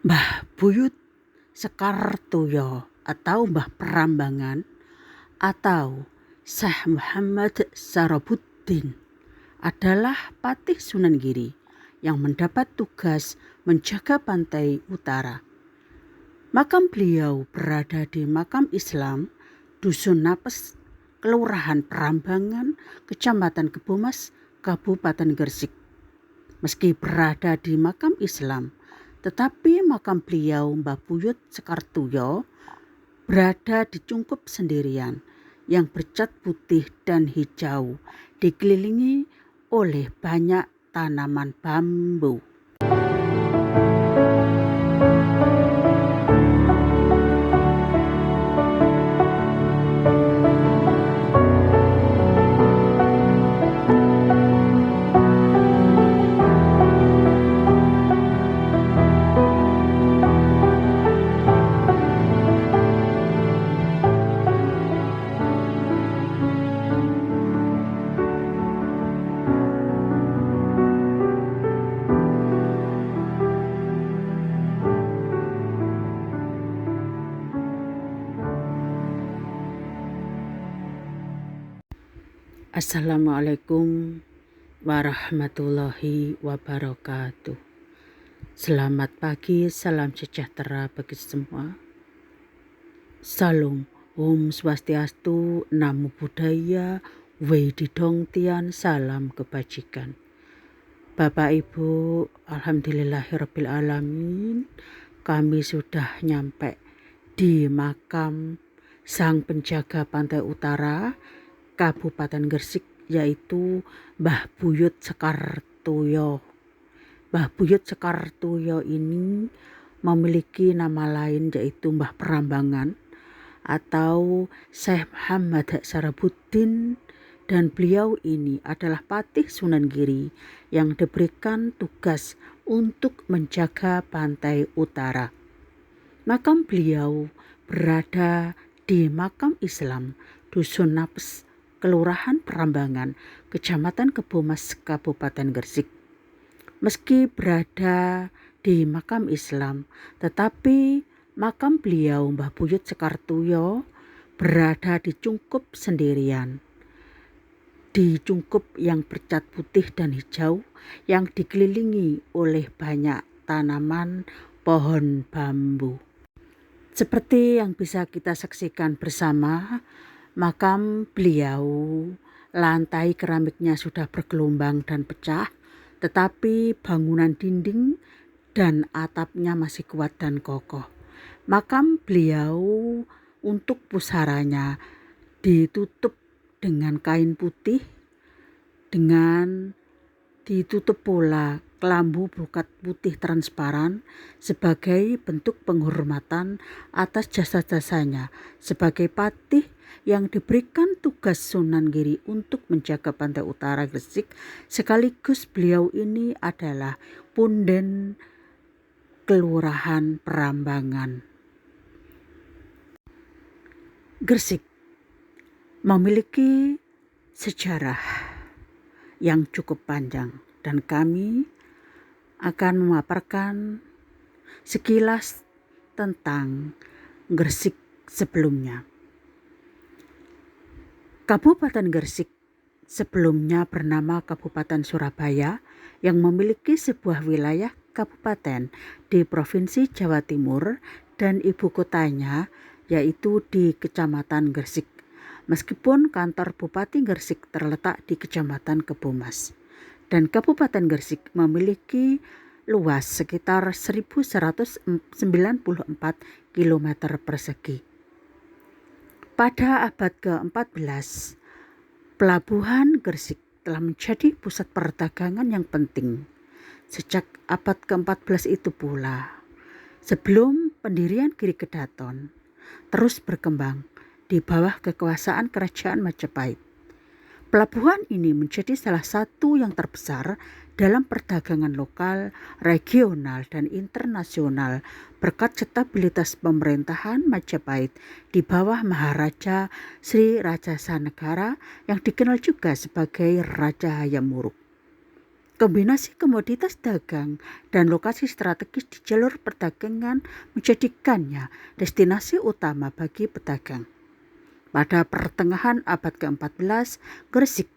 Mbah Buyut Sekartuyo atau Mbah Prambanan atau Syekh Muhammad Sarabuddin adalah patih Sunan Giri yang mendapat tugas menjaga pantai utara. Makam beliau berada di Makam Islam Dusun Napes, Kelurahan Prambanan, Kecamatan Kebomas, Kabupaten Gresik. Meski berada di Makam Islam, tetapi makam beliau Mbah Buyut Sekartuyo berada di Cungkup sendirian yang bercat putih dan hijau, dikelilingi oleh banyak tanaman bambu. Assalamualaikum warahmatullahi wabarakatuh. Selamat pagi, salam sejahtera bagi semua. Salam, Om Swastiastu, Namo Buddhaya, Weididong Tian, salam kebajikan. Bapak Ibu, alhamdulillahirabbil alamin, kami sudah nyampe di makam Sang Penjaga Pantai Utara Kabupaten Gresik, yaitu Mbah Buyut Sekartuyo. Mbah Buyut Sekartuyo ini memiliki nama lain yaitu Mbah Prambanan atau Syekh Muhammad Sarabuddin, dan beliau ini adalah patih Sunan Giri yang diberikan tugas untuk menjaga pantai utara. Makam beliau berada di Makam Islam Dusun Napes, Kelurahan Prambanan, Kecamatan Kebomas, Kabupaten Gresik. Meski berada di makam Islam, tetapi makam beliau Mbah Buyut Sekartuyo berada di Cungkup sendirian. Di Cungkup yang bercat putih dan hijau yang dikelilingi oleh banyak tanaman pohon bambu. Seperti yang bisa kita saksikan bersama, makam beliau, lantai keramiknya sudah bergelombang dan pecah, tetapi bangunan dinding dan atapnya masih kuat dan kokoh. Makam beliau untuk pusaranya ditutup dengan kain putih, dengan ditutup pula kelambu brokat putih transparan sebagai bentuk penghormatan atas jasa-jasanya sebagai patih yang diberikan tugas Sunan Giri untuk menjaga pantai utara Gresik. Sekaligus beliau ini adalah punden Kelurahan Prambanan. Gresik memiliki sejarah yang cukup panjang dan kami akan memaparkan sekilas tentang Gresik sebelumnya. Kabupaten Gresik sebelumnya bernama Kabupaten Surabaya yang memiliki sebuah wilayah kabupaten di Provinsi Jawa Timur dan ibu kotanya yaitu di Kecamatan Gresik. Meskipun kantor Bupati Gresik terletak di Kecamatan Kebomas, dan Kabupaten Gresik memiliki luas sekitar 1194 km persegi. Pada abad ke-14, Pelabuhan Gresik telah menjadi pusat perdagangan yang penting. Sejak abad ke-14 itu pula, sebelum pendirian Giri Kedaton, terus berkembang di bawah kekuasaan Kerajaan Majapahit. Pelabuhan ini menjadi salah satu yang terbesar dalam perdagangan lokal, regional, dan internasional berkat stabilitas pemerintahan Majapahit di bawah Maharaja Sri Rajasa Negara yang dikenal juga sebagai Raja Hayam Wuruk. Kombinasi komoditas dagang dan lokasi strategis di jalur perdagangan menjadikannya destinasi utama bagi pedagang. Pada pertengahan abad ke-14, Gresik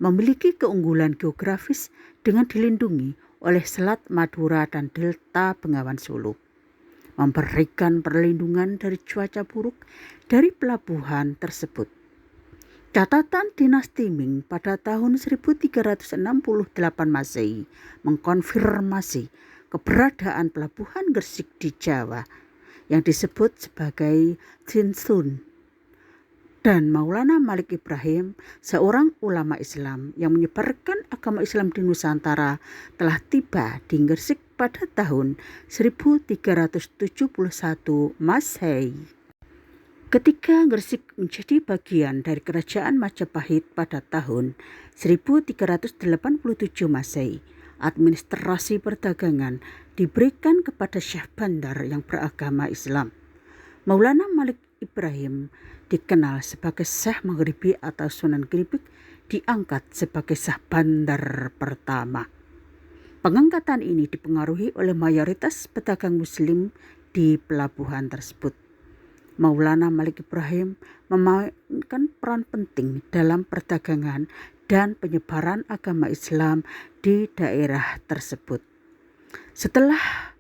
memiliki keunggulan geografis dengan dilindungi oleh Selat Madura dan Delta Bengawan Solo, memberikan perlindungan dari cuaca buruk dari pelabuhan tersebut. Catatan dinasti Ming pada tahun 1368 Masehi mengkonfirmasi keberadaan pelabuhan Gresik di Jawa yang disebut sebagai Jinsun. Dan Maulana Malik Ibrahim, seorang ulama Islam yang menyebarkan agama Islam di Nusantara, telah tiba di Gresik pada tahun 1371 Masehi. Ketika Gresik menjadi bagian dari Kerajaan Majapahit pada tahun 1387 Masehi, administrasi perdagangan diberikan kepada Syekh Bandar yang beragama Islam. Maulana Malik Ibrahim dikenal sebagai Syekh Maghribi atau Sunan Giriik, diangkat sebagai Syekh Bandar pertama. Pengangkatan ini dipengaruhi oleh mayoritas pedagang muslim di pelabuhan tersebut. Maulana Malik Ibrahim memainkan peran penting dalam perdagangan dan penyebaran agama Islam di daerah tersebut. Setelah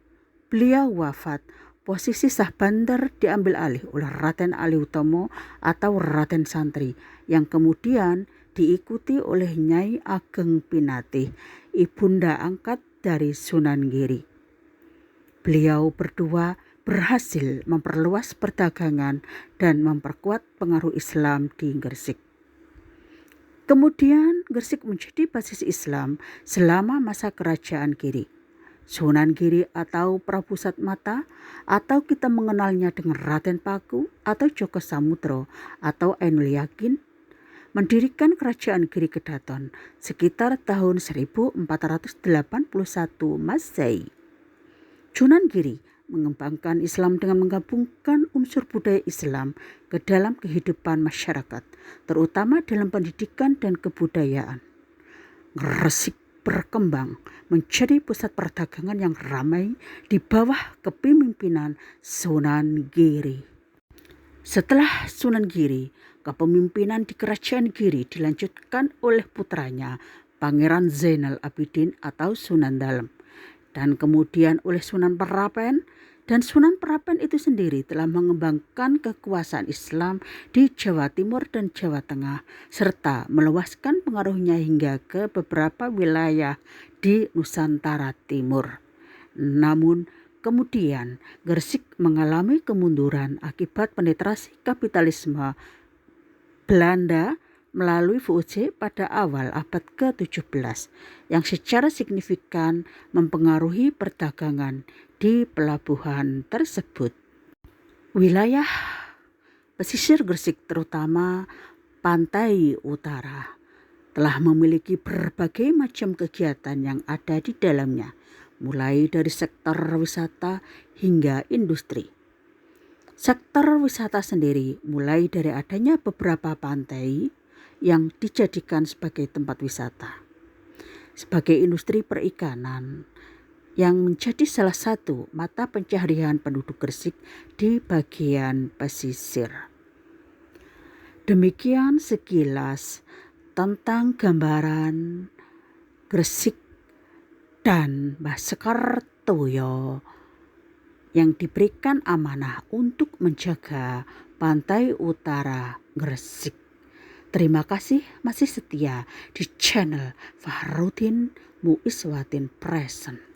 beliau wafat, posisi Syekh Bandar diambil alih oleh Raden Ali Utomo atau Raden Santri, yang kemudian diikuti oleh Nyai Ageng Pinatih, ibunda angkat dari Sunan Giri. Beliau berdua berhasil memperluas perdagangan dan memperkuat pengaruh Islam di Gresik. Kemudian Gresik menjadi basis Islam selama masa kerajaan Giri. Sunan Giri atau Prabu Satmata, atau kita mengenalnya dengan Raden Paku atau Joko Samudro atau Ainul Yakin, mendirikan kerajaan Giri Kedaton sekitar tahun 1481 Masehi. Sunan Giri mengembangkan Islam dengan menggabungkan unsur budaya Islam ke dalam kehidupan masyarakat, terutama dalam pendidikan dan kebudayaan. Gresik berkembang menjadi pusat perdagangan yang ramai di bawah kepemimpinan Sunan Giri. Setelah Sunan Giri, kepemimpinan di Kerajaan Giri dilanjutkan oleh putranya Pangeran Zainal Abidin atau Sunan Dalem, dan kemudian oleh Sunan Perapen. Dan Sunan Perapen itu sendiri telah mengembangkan kekuasaan Islam di Jawa Timur dan Jawa Tengah, serta meluaskan pengaruhnya hingga ke beberapa wilayah di Nusantara Timur. Namun kemudian Gresik mengalami kemunduran akibat penetrasi kapitalisme Belanda melalui VOC pada awal abad ke-17 yang secara signifikan mempengaruhi perdagangan di pelabuhan tersebut. Wilayah pesisir Gresik, terutama pantai utara, telah memiliki berbagai macam kegiatan yang ada di dalamnya, mulai dari sektor wisata hingga industri. Sektor wisata sendiri mulai dari adanya beberapa pantai yang dijadikan sebagai tempat wisata, sebagai industri perikanan yang menjadi salah satu mata pencaharian penduduk Gresik di bagian pesisir. Demikian sekilas tentang gambaran Gresik dan Mbah Sekar Toyo yang diberikan amanah untuk menjaga pantai utara Gresik. Terima kasih masih setia di channel Fahrudin Muiswatin Present.